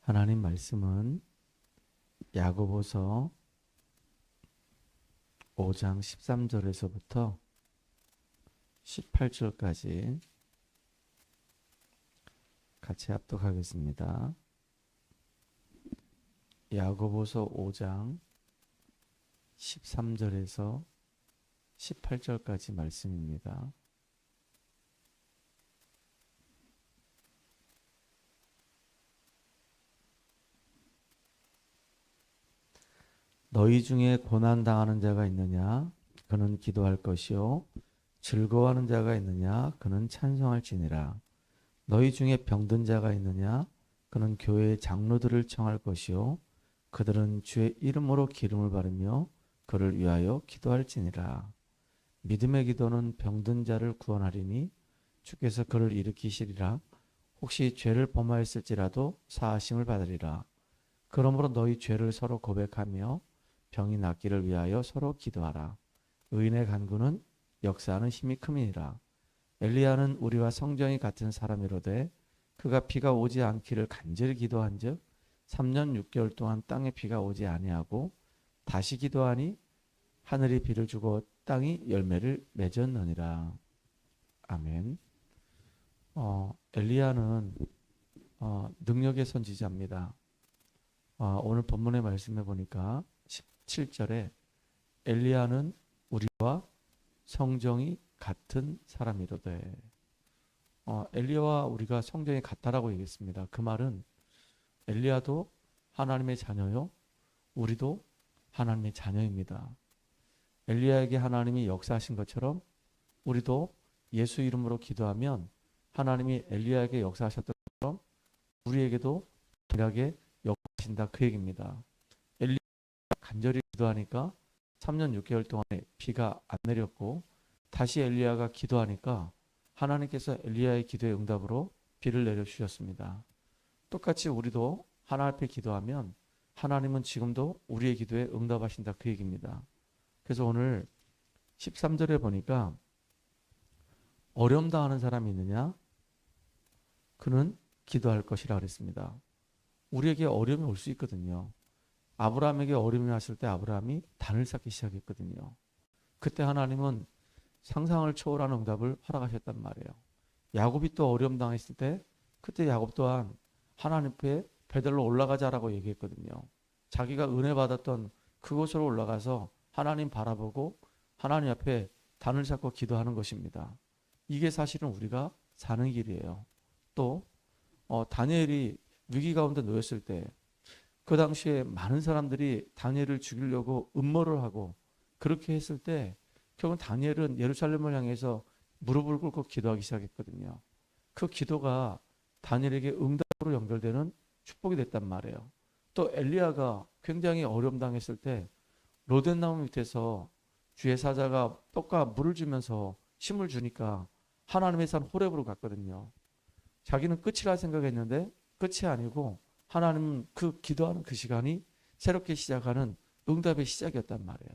하나님 말씀은 야고보서 5장 13절에서부터 18절까지 같이 합독하겠습니다. 야고보서 5장 13절에서 18절까지 말씀입니다. 너희 중에 고난당하는 자가 있느냐? 그는 기도할 것이요. 즐거워하는 자가 있느냐? 그는 찬송할지니라. 너희 중에 병든 자가 있느냐? 그는 교회의 장로들을 청할 것이요. 그들은 주의 이름으로 기름을 바르며 그를 위하여 기도할지니라. 믿음의 기도는 병든 자를 구원하리니 주께서 그를 일으키시리라. 혹시 죄를 범하였을지라도 사하심을 받으리라. 그러므로 너희 죄를 서로 고백하며 병이 낫기를 위하여 서로 기도하라. 의인의 간구는 역사하는 힘이 큼이니라. 엘리야는 우리와 성정이 같은 사람이로되 그가 비가 오지 않기를 간절히 기도한즉 3년 6개월 동안 땅에 비가 오지 아니하고 다시 기도하니 하늘이 비를 주고 땅이 열매를 맺었느니라. 아멘. 엘리야는 능력의 선지자입니다. 오늘 본문의 말씀해 보니까 17절에 엘리야는 우리와 성정이 같은 사람이로되 엘리야와 우리가 성정이 같다라고 얘기했습니다. 그 말은 엘리야도 하나님의 자녀요, 우리도 하나님의 자녀입니다. 엘리야에게 하나님이 역사하신 것처럼 우리도 예수 이름으로 기도하면 하나님이 엘리야에게 역사하셨던 것처럼 우리에게도 동일하게 역사하신다, 그 얘기입니다. 엘리야가 간절히 기도하니까 3년 6개월 동안에 비가 안 내렸고 다시 엘리야가 기도하니까 하나님께서 엘리야의 기도의 응답으로 비를 내려주셨습니다. 똑같이 우리도 하나님 앞에 기도하면 하나님은 지금도 우리의 기도에 응답하신다, 그 얘기입니다. 그래서 오늘 13절에 보니까 어려움 당하는 사람이 있느냐? 그는 기도할 것이라 그랬습니다. 우리에게 어려움이 올 수 있거든요. 아브라함에게 어려움이 왔을 때 아브라함이 단을 쌓기 시작했거든요. 그때 하나님은 상상을 초월하는 응답을 허락하셨단 말이에요. 야곱이 또 어려움 당했을 때 그때 야곱 또한 하나님 앞에 베들로 올라가자라고 얘기했거든요. 자기가 은혜 받았던 그곳으로 올라가서 하나님 바라보고 하나님 앞에 단을 쌓고 기도하는 것입니다. 이게 사실은 우리가 사는 길이에요. 또 다니엘이 위기 가운데 놓였을 때 그 당시에 많은 사람들이 다니엘을 죽이려고 음모를 하고 그렇게 했을 때 결국 다니엘은 예루살렘을 향해서 무릎을 꿇고 기도하기 시작했거든요. 그 기도가 다니엘에게 응답으로 연결되는 축복이 됐단 말이에요. 또 엘리야가 굉장히 어려움 당했을 때 로덴나무 밑에서 주의 사자가 떡과 물을 주면서 힘을 주니까 하나님의 산 호렙으로 갔거든요. 자기는 끝이라 생각했는데 끝이 아니고 하나님은 그 기도하는 그 시간이 새롭게 시작하는 응답의 시작이었단 말이에요.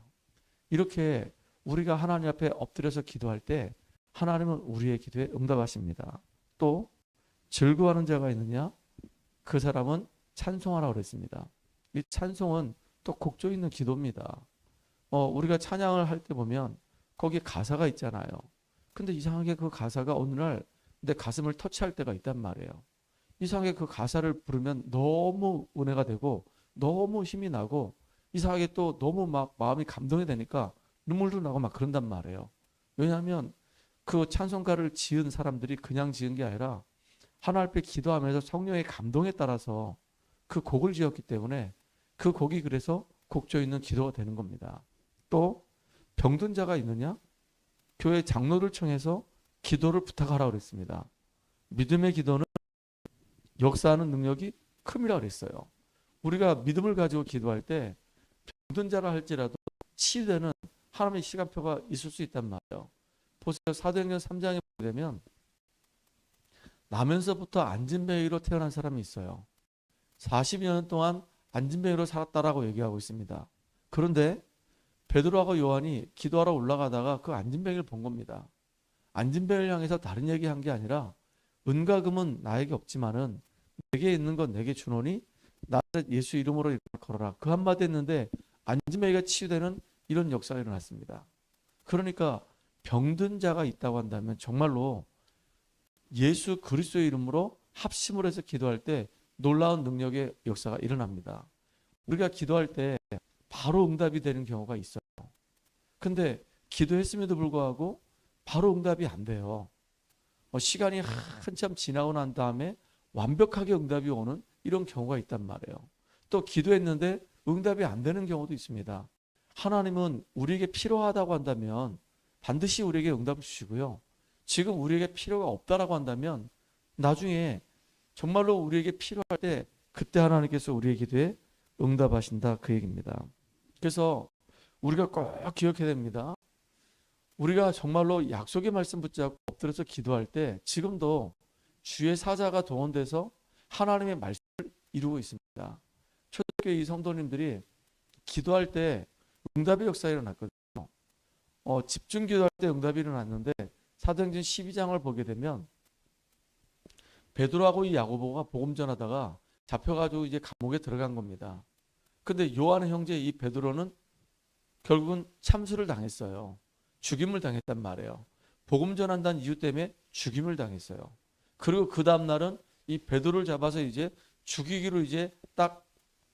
이렇게 우리가 하나님 앞에 엎드려서 기도할 때 하나님은 우리의 기도에 응답하십니다. 또 즐거워하는 자가 있느냐? 그 사람은 찬송하라고 그랬습니다. 이 찬송은 또 곡조 있는 기도입니다. 우리가 찬양을 할 때 보면 거기에 가사가 있잖아요. 근데 이상하게 그 가사가 어느 날 내 가슴을 터치할 때가 있단 말이에요. 이상하게 그 가사를 부르면 너무 은혜가 되고 너무 힘이 나고 이상하게 또 너무 막 마음이 감동이 되니까 눈물도 나고 막 그런단 말이에요. 왜냐하면 그 찬송가를 지은 사람들이 그냥 지은 게 아니라 하나님 앞에 기도하면서 성령의 감동에 따라서 그 곡을 지었기 때문에 그 곡이 그래서 곡조 있는 기도가 되는 겁니다. 또 병든 자가 있느냐? 교회 장로를 청해서 기도를 부탁하라고 그랬습니다. 믿음의 기도는 역사하는 능력이 큼이라고 그랬어요. 우리가 믿음을 가지고 기도할 때 병든 자라 할지라도 치유되는 하나님의 시간표가 있을 수 있단 말이에요. 보세요. 사도행전 3장에 보게 되면 나면서부터 안진뱅이로 태어난 사람이 있어요. 40년 동안 안진뱅이로 살았다라고 얘기하고 있습니다. 그런데 베드로하고 요한이 기도하러 올라가다가 그 안진뱅이를 본 겁니다. 안진뱅이를 향해서 다른 얘기한 게 아니라 은과 금은 나에게 없지만은 내게 있는 건 내게 주노니 예수 이름으로 이름을 걸어라. 그 한마디 했는데 안지매가 치유되는 이런 역사가 일어났습니다. 그러니까 병든 자가 있다고 한다면 정말로 예수 그리스도의 이름으로 합심을 해서 기도할 때 놀라운 능력의 역사가 일어납니다. 우리가 기도할 때 바로 응답이 되는 경우가 있어요. 근데 기도했음에도 불구하고 바로 응답이 안 돼요. 시간이 한참 지나고 난 다음에 완벽하게 응답이 오는 이런 경우가 있단 말이에요. 또 기도했는데 응답이 안 되는 경우도 있습니다. 하나님은 우리에게 필요하다고 한다면 반드시 우리에게 응답을 주시고요. 지금 우리에게 필요가 없다라고 한다면 나중에 정말로 우리에게 필요할 때 그때 하나님께서 우리의 기도에 응답하신다, 그 얘기입니다. 그래서 우리가 꼭 기억해야 됩니다. 우리가 정말로 약속의 말씀 붙잡고 엎드려서 기도할 때 지금도 주의 사자가 동원돼서 하나님의 말씀을 이루고 있습니다. 초대교회 이 성도님들이 기도할 때 응답의 역사가 일어났거든요. 집중 기도할 때 응답이 일어났는데 사도행전 12장을 보게 되면 베드로하고 이 야고보가 복음 전하다가 잡혀가지고 이제 감옥에 들어간 겁니다. 근데 요한의 형제 이 베드로는 결국은 참수를 당했어요. 죽임을 당했단 말이에요. 복음 전한다는 이유 때문에 죽임을 당했어요. 그리고 그 다음 날은 이 베드로를 잡아서 이제 죽이기로 이제 딱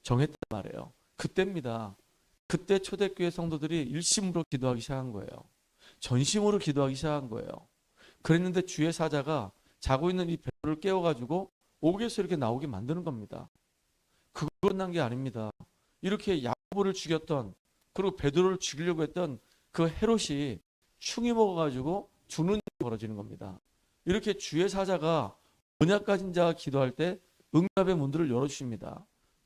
정했단 말이에요. 그때입니다. 그때 초대교회 성도들이 일심으로 기도하기 시작한 거예요. 전심으로 기도하기 시작한 거예요. 그랬는데 주의 사자가 자고 있는 이 베드로를 깨워가지고 옥에서 이렇게 나오게 만드는 겁니다. 그거 끝난 게 아닙니다. 이렇게 야고보를 죽였던, 그리고 베드로를 죽이려고 했던 그 헤롯이 충이 먹어가지고 죽는 일이 벌어지는 겁니다. 이렇게 주의 사자가 언약 가진 자가 기도할 때 응답의 문들을 열어주십니다.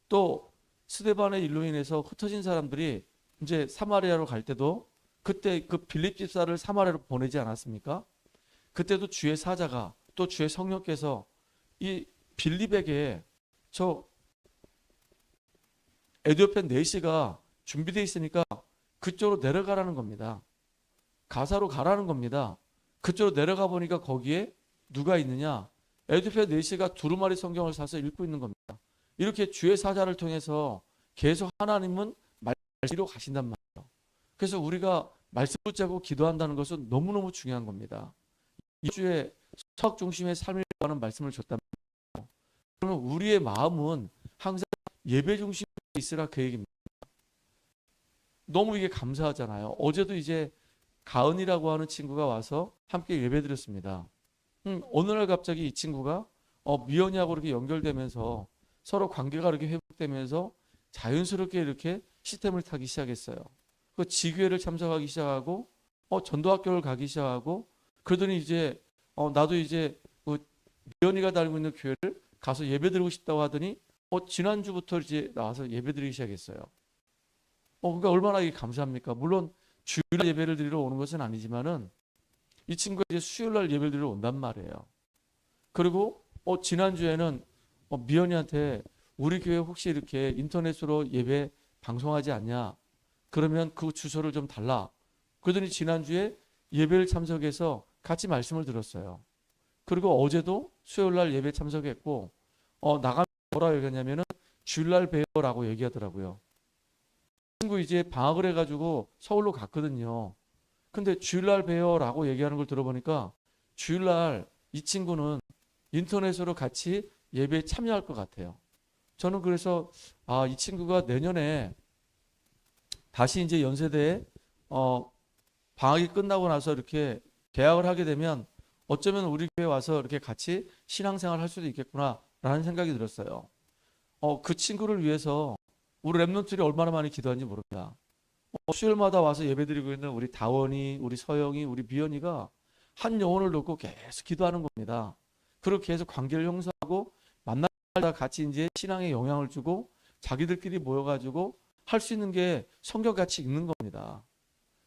또 스데반의 일로 인해서 흩어진 사람들이 이제 사마리아로 갈 때도 그때 그 빌립 집사를 사마리아로 보내지 않았습니까? 그때도 주의 사자가 또 주의 성령께서 이 빌립에게 저 에디오피아 내시가 준비되어 있으니까 그쪽으로 내려가라는 겁니다. 가사로 가라는 겁니다. 그쪽으로 내려가 보니까 거기에 누가 있느냐? 에디오피아 내시가 두루마리 성경을 사서 읽고 있는 겁니다. 이렇게 주의 사자를 통해서 계속 하나님은 말씀으로 가신단 말이에요. 그래서 우리가 말씀 붙잡고 기도한다는 것은 너무너무 중요한 겁니다. 이 주에 성학 중심의 삶을 하는 말씀을 줬단 말이에요. 그러면 우리의 마음은 항상 예배 중심에 있으라, 그 얘기입니다. 너무 이게 감사하잖아요. 어제도 이제 가은이라고 하는 친구가 와서 함께 예배드렸습니다. 어느 날 갑자기 이 친구가 미연이하고 이렇게 연결되면서 서로 관계가 이렇게 회복되면서 자연스럽게 이렇게 시스템을 타기 시작했어요. 그 지교회를 참석하기 시작하고 전도학교를 가기 시작하고 그러더니 이제 나도 이제 그 미연이가 다니고 있는 교회를 가서 예배드리고 싶다고 하더니 지난주부터 이제 나와서 예배드리기 시작했어요. 그러니까 얼마나 이게 감사합니까? 물론 주일날 예배를 드리러 오는 것은 아니지만은 이 친구가 이제 수요일날 예배를 드리러 온단 말이에요. 그리고 지난주에는 미연이한테 우리 교회 혹시 이렇게 인터넷으로 예배 방송하지 않냐? 그러면 그 주소를 좀 달라. 그러더니 지난주에 예배를 참석해서 같이 말씀을 들었어요. 그리고 어제도 수요일날 예배 참석했고 나가면 뭐라 얘기하냐면은 주일날 뵈어라고 얘기하더라고요. 친구 이제 방학을 해가지고 서울로 갔거든요. 근데 주일날 뵈어라고 얘기하는 걸 들어보니까 주일날 이 친구는 인터넷으로 같이 예배에 참여할 것 같아요. 저는 그래서 이 친구가 내년에 다시 이제 연세대에 방학이 끝나고 나서 이렇게 개학을 하게 되면 어쩌면 우리 교회 와서 이렇게 같이 신앙생활 할 수도 있겠구나라는 생각이 들었어요. 그 친구를 위해서 우리 랩런트들이 얼마나 많이 기도하는지 모릅니다. 수요일마다 와서 예배드리고 있는 우리 다원이, 우리 서영이, 우리 미연이가 한 영혼을 놓고 계속 기도하는 겁니다. 그리고 계속 관계를 형성하고 만나다 같이 이제 신앙에 영향을 주고 자기들끼리 모여가지고 할 수 있는 게 성경같이 읽는 겁니다.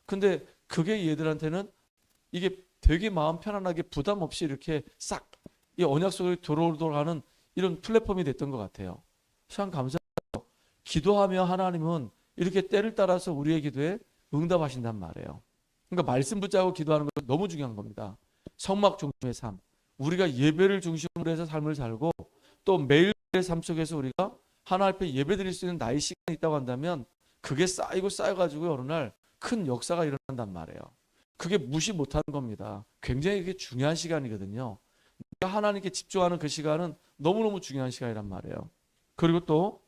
근데 그게 얘들한테는 이게 되게 마음 편안하게 부담 없이 이렇게 싹 이 언약 속에 들어오도록 이런 플랫폼이 됐던 것 같아요. 참 감사해요. 기도하며 하나님은 이렇게 때를 따라서 우리의 기도에 응답하신단 말이에요. 그러니까 말씀 붙잡고 기도하는 건 너무 중요한 겁니다. 성막 중심의 삶. 우리가 예배를 중심으로 해서 삶을 살고 또 매일의 삶 속에서 우리가 하나님 앞에 예배드릴 수 있는 나의 시간이 있다고 한다면 그게 쌓이고 쌓여가지고 어느 날 큰 역사가 일어난단 말이에요. 그게 무시 못하는 겁니다. 굉장히 그게 중요한 시간이거든요. 내가 하나님께 집중하는 그 시간은 너무너무 중요한 시간이란 말이에요. 그리고 또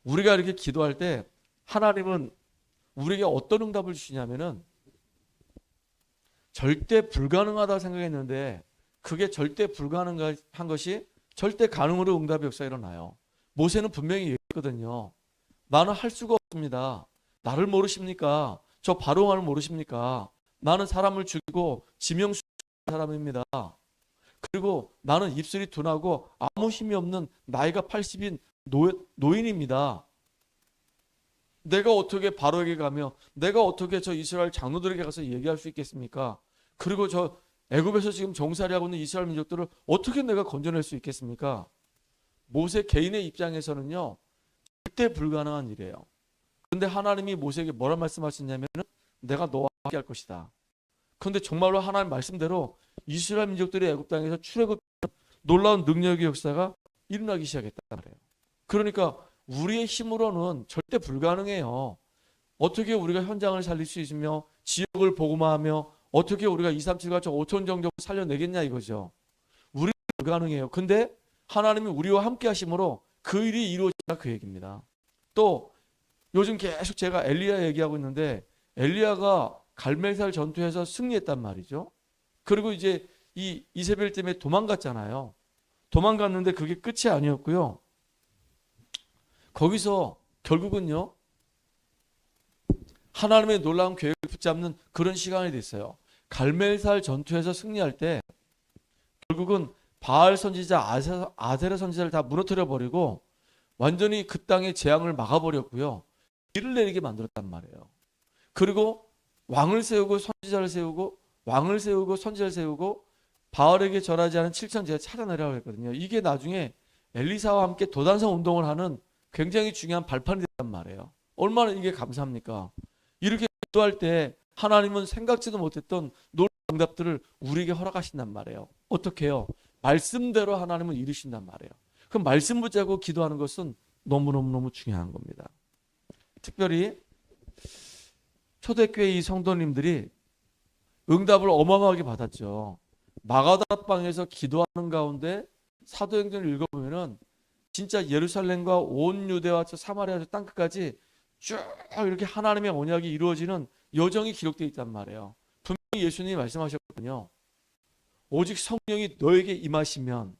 우리가 이렇게 기도할 때 하나님은 우리에게 어떤 응답을 주시냐면은 절대 불가능하다고 생각했는데 그게 절대 불가능한 것이 절대 가능으로 응답의 역사가 일어나요. 모세는 분명히 얘기했거든요. 나는 할 수가 없습니다. 나를 모르십니까? 저 바로왕을 모르십니까? 나는 사람을 죽이고 지명수하는 사람입니다. 그리고 나는 입술이 둔하고 아무 힘이 없는 나이가 80인 노인입니다. 내가 어떻게 바로에게 가며 내가 어떻게 저 이스라엘 장로들에게 가서 얘기할 수 있겠습니까? 그리고 저 애굽에서 지금 종살이하고 있는 이스라엘 민족들을 어떻게 내가 건져낼 수 있겠습니까? 모세 개인의 입장에서는요, 절대 불가능한 일이에요. 근데 하나님이 모세에게 뭐라 말씀하셨냐면 내가 너와 함께 할 것이다. 그런데 정말로 하나님 말씀대로 이스라엘 민족들이 애굽 땅에서 출애굽 놀라운 능력의 역사가 일어나기 시작했단 말이에요. 그러니까 우리의 힘으로는 절대 불가능해요. 어떻게 우리가 현장을 살릴 수 있으며 지역을 복음화하며 어떻게 우리가 2, 3, 7, 8, 5천 정도 살려내겠냐 이거죠. 우리는 불가능해요. 근데 하나님이 우리와 함께 하심으로 그 일이 이루어진다 그 얘기입니다. 또 요즘 계속 제가 엘리야 얘기하고 있는데 엘리야가 갈멜살 전투에서 승리했단 말이죠. 그리고 이제 이 이세벨 때문에 도망갔잖아요. 도망갔는데 그게 끝이 아니었고요. 거기서 결국은요, 하나님의 놀라운 계획을 붙잡는 그런 시간이 됐어요. 갈멜살 전투에서 승리할 때 결국은 바알 선지자 아세라 선지자를 다 무너뜨려 버리고 완전히 그 땅의 재앙을 막아버렸고요. 비를 내리게 만들었단 말이에요. 그리고 왕을 세우고 선지자를 세우고 왕을 세우고 선지자를 세우고 바알에게 절하지 않은 7천 제가 찾아내라고 했거든요. 이게 나중에 엘리사와 함께 도단성 운동을 하는 굉장히 중요한 발판이 됐단 말이에요. 얼마나 이게 감사합니까? 이렇게 기도할 때 하나님은 생각지도 못했던 놀라운 응답들을 우리에게 허락하신단 말이에요. 어떻게 해요? 말씀대로 하나님은 이루신단 말이에요. 그 말씀 붙잡고 기도하는 것은 너무너무 중요한 겁니다. 특별히 초대교회 이 성도님들이 응답을 어마어마하게 받았죠. 마가다락방에서 기도하는 가운데 사도행전을 읽어보면은 진짜 예루살렘과 온 유대와 사마리아 땅 끝까지 쭉 이렇게 하나님의 언약이 이루어지는 여정이 기록되어 있단 말이에요. 분명히 예수님이 말씀하셨거든요. 오직 성령이 너에게 임하시면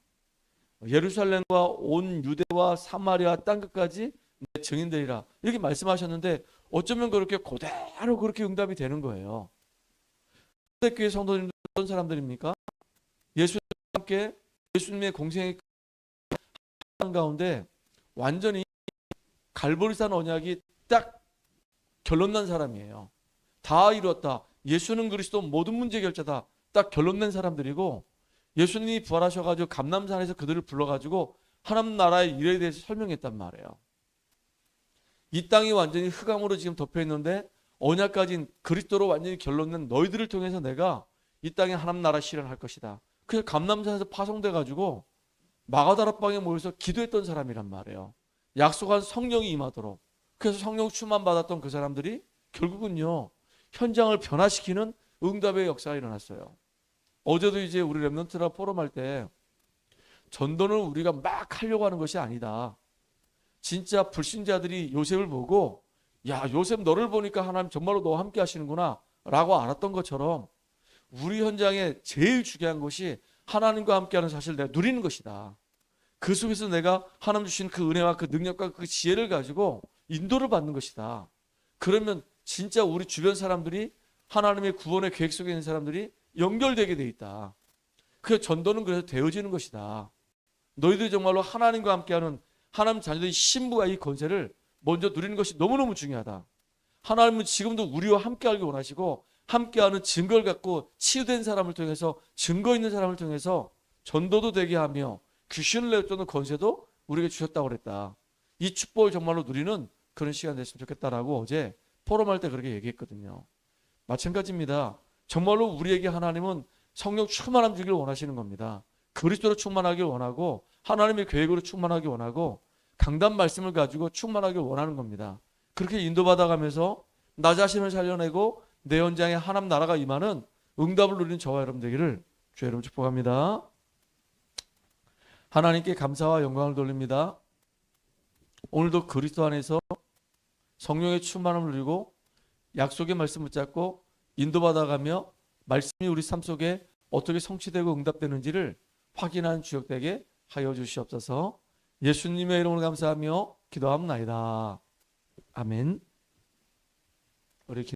예루살렘과 온 유대와 사마리아 땅 끝까지 내 증인되리라 이렇게 말씀하셨는데 어쩌면 그렇게 그대로 그렇게 응답이 되는 거예요. 초대교회 성도님들 어떤 사람들입니까? 예수님과 함께 예수님의 공생의 가운데 완전히 갈보리산 언약이 딱 결론난 사람이에요. 다 이루었다. 예수는 그리스도 모든 문제 결자다. 딱 결론낸 사람들이고 예수님이 부활하셔가지고 감람산에서 그들을 불러가지고 하나님 나라의 일에 대해서 설명했단 말이에요. 이 땅이 완전히 흑암으로 지금 덮여있는데 언약 가진 그리스도로 완전히 결론낸 너희들을 통해서 내가 이 땅에 하나님 나라 실현할 것이다. 그래서 감람산에서 파송돼가지고 마가다락방에 모여서 기도했던 사람이란 말이에요. 약속한 성령이 임하도록. 그래서 성령 충만 받았던 그 사람들이 결국은요 현장을 변화시키는 응답의 역사가 일어났어요. 어제도 이제 우리 렘넌트라 포럼할 때 전도는 우리가 막 하려고 하는 것이 아니다. 진짜 불신자들이 요셉을 보고 야 요셉 너를 보니까 하나님 정말로 너와 함께 하시는구나 라고 알았던 것처럼 우리 현장에 제일 중요한 것이 하나님과 함께하는 사실을 내가 누리는 것이다. 그 속에서 내가 하나님 주신 그 은혜와 그 능력과 그 지혜를 가지고 인도를 받는 것이다. 그러면 진짜 우리 주변 사람들이 하나님의 구원의 계획 속에 있는 사람들이 연결되게 돼 있다. 그 전도는 그래서 되어지는 것이다. 너희들이 정말로 하나님과 함께하는 하나님 자녀들의 신부가 이 권세를 먼저 누리는 것이 너무너무 중요하다. 하나님은 지금도 우리와 함께하기 원하시고 함께하는 증거를 갖고 치유된 사람을 통해서 증거 있는 사람을 통해서 전도도 되게 하며 귀신을 내쫓는 권세도 우리에게 주셨다고 그랬다. 이 축복을 정말로 누리는 그런 시간 됐으면 좋겠다라고 어제 포럼할 때 그렇게 얘기했거든요. 마찬가지입니다. 정말로 우리에게 하나님은 성령 충만함 주기를 원하시는 겁니다. 그리스도로 충만하길 원하고 하나님의 계획으로 충만하길 원하고 강단 말씀을 가지고 충만하길 원하는 겁니다. 그렇게 인도받아가면서 나 자신을 살려내고 내 현장에 하나님 나라가 임하는 응답을 누리는 저와 여러분 되기를 주의 이름으로 축복합니다. 하나님께 감사와 영광을 돌립니다. 오늘도 그리스도 안에서 성령의 충만함을 누리고 약속의 말씀 붙잡고 인도받아가며 말씀이 우리 삶 속에 어떻게 성취되고 응답되는지를 확인하는 주역 되게 하여 주시옵소서. 예수님의 이름으로 감사하며 기도합나이다. 아멘. 우리